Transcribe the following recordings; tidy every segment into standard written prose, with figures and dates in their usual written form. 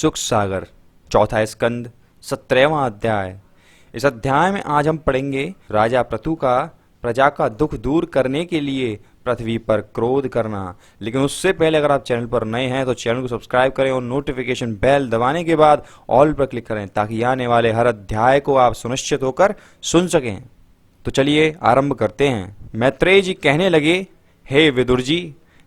सुख सागर, चौथा स्कंद, 17वां अध्याय। इस अध्याय में आज हम पढ़ेंगे राजा पृथु का प्रजा का दुख दूर करने के लिए पृथ्वी पर क्रोध करना। लेकिन उससे पहले अगर आप चैनल पर नए हैं तो चैनल को सब्सक्राइब करें और नोटिफिकेशन बेल दबाने के बाद ऑल पर क्लिक करें ताकि आने वाले हर अध्याय को आप सुनिश्चित होकर सुन सकें। तो चलिए आरंभ करते हैं। मैत्रेय जी कहने लगे, हे विदुर जी,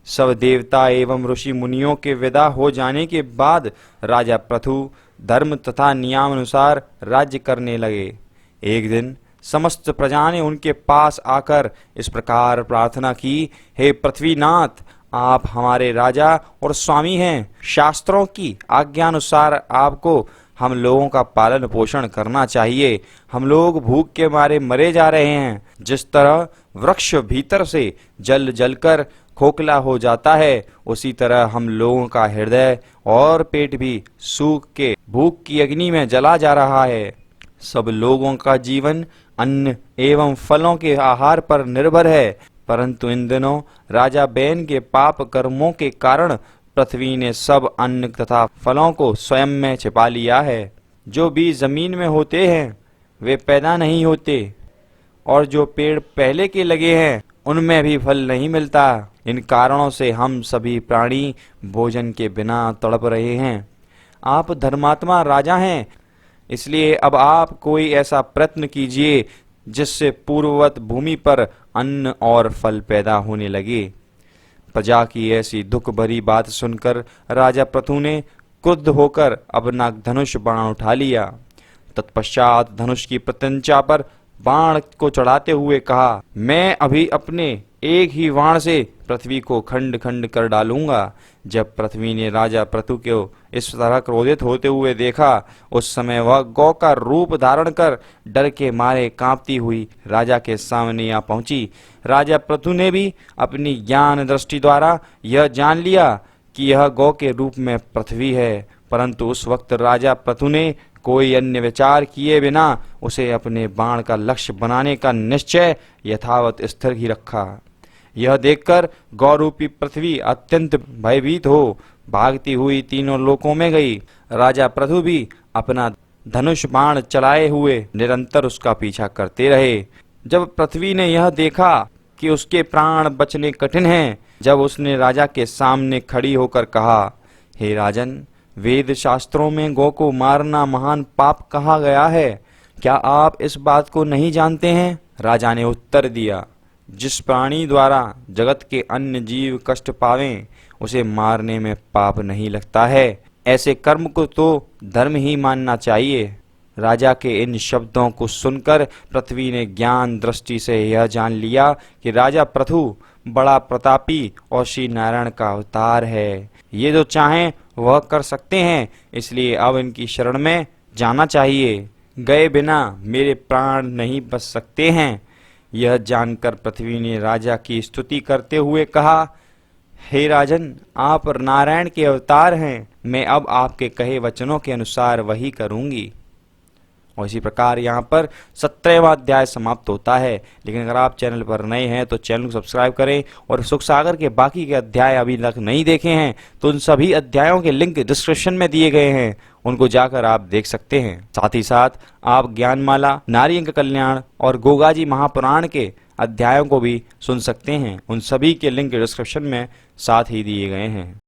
सब देवता एवं ऋषि मुनियों के विदा हो जाने के बाद राजा पृथु धर्म तथा नियमानुसार राज्य करने लगे। एक दिन समस्त प्रजा ने उनके पास आकर इस प्रकार प्रार्थना की, हे पृथ्वीनाथ, आप हमारे राजा और स्वामी हैं। शास्त्रों की आज्ञानुसार आपको हम लोगों का पालन पोषण करना चाहिए। हम लोग भूख के मारे मरे जा रहे हैं। जिस तरह वृक्ष भीतर से जल जलकर खोखला हो जाता है, उसी तरह हम लोगों का हृदय और पेट भी सूख के भूख की अग्नि में जला जा रहा है। सब लोगों का जीवन अन्न एवं फलों के आहार पर निर्भर है, परंतु इन दिनों राजा बैन के पाप कर्मों के कारण पृथ्वी ने सब अन्न तथा फलों को स्वयं में छिपा लिया है। जो बीज जमीन में होते हैं वे पैदा नहीं होते, और जो पेड़ पहले के लगे हैं उनमें भी फल नहीं मिलता। इन कारणों से हम सभी प्राणी भोजन के बिना तड़प रहे हैं। आप धर्मात्मा राजा हैं, इसलिए अब आप कोई ऐसा प्रयत्न कीजिए जिससे पूर्ववत भूमि पर अन्न और फल पैदा होने लगे। प्रजा की ऐसी दुख भरी बात सुनकर राजा पृथु ने क्रुद्ध होकर अपना धनुष बाण उठा लिया। तत्पश्चात धनुष की प्रत्यंचा पर बाण को चढ़ाते हुए कहा, मैं अभी अपने एक ही बाण से पृथ्वी को खंड खंड कर डालूंगा। जब पृथ्वी ने राजा पृथु को इस तरह क्रोधित होते हुए देखा, उस समय वह गौ का रूप धारण कर डर के मारे कांपती हुई राजा के सामने आ पहुंची। राजा पृथु ने भी अपनी ज्ञान दृष्टि द्वारा यह जान लिया कि यह गौ के रूप में पृथ्वी है, परंतु उस वक्त राजा पृथु ने कोई अन्य विचार किए बिना उसे अपने बाण का लक्ष्य बनाने का निश्चय यथावत स्थिर ही रखा। यह देखकर गौरूपी पृथ्वी अत्यंत भयभीत हो भागती हुई तीनों लोकों में गई। राजा पृथु भी अपना धनुष बाण चलाए हुए निरंतर उसका पीछा करते रहे। जब पृथ्वी ने यह देखा कि उसके प्राण बचने कठिन हैं, जब उसने राजा के सामने खड़ी होकर कहा, हे राजन, वेद शास्त्रों में गौ को मारना महान पाप कहा गया है, क्या आप इस बात को नहीं जानते हैं? राजा ने उत्तर दिया, जिस प्राणी द्वारा जगत के अन्य जीव कष्ट पावें उसे मारने में पाप नहीं लगता है। ऐसे कर्म को तो धर्म ही मानना चाहिए। राजा के इन शब्दों को सुनकर पृथ्वी ने ज्ञान दृष्टि से यह जान लिया कि राजा पृथु बड़ा प्रतापी और श्री नारायण का अवतार है। ये जो चाहें वह कर सकते हैं, इसलिए अब इनकी शरण में जाना चाहिए। गए बिना मेरे प्राण नहीं बच सकते हैं। यह जानकर पृथ्वी ने राजा की स्तुति करते हुए कहा, हे राजन, आप नारायण के अवतार हैं। मैं अब आपके कहे वचनों के अनुसार वही करूंगी। और इसी प्रकार यहाँ पर 17वां अध्याय समाप्त होता है। लेकिन अगर आप चैनल पर नए हैं तो चैनल को सब्सक्राइब करें, और सुख सागर के बाकी के अध्याय अभी तक नहीं देखे हैं तो उन सभी अध्यायों के लिंक डिस्क्रिप्शन में दिए गए हैं, उनको जाकर आप देख सकते हैं। साथ ही साथ आप ज्ञानमाला, नारी अंक कल्याण और गोगाजी महापुराण के अध्यायों को भी सुन सकते हैं। उन सभी के लिंक डिस्क्रिप्शन में साथ ही दिए गए हैं।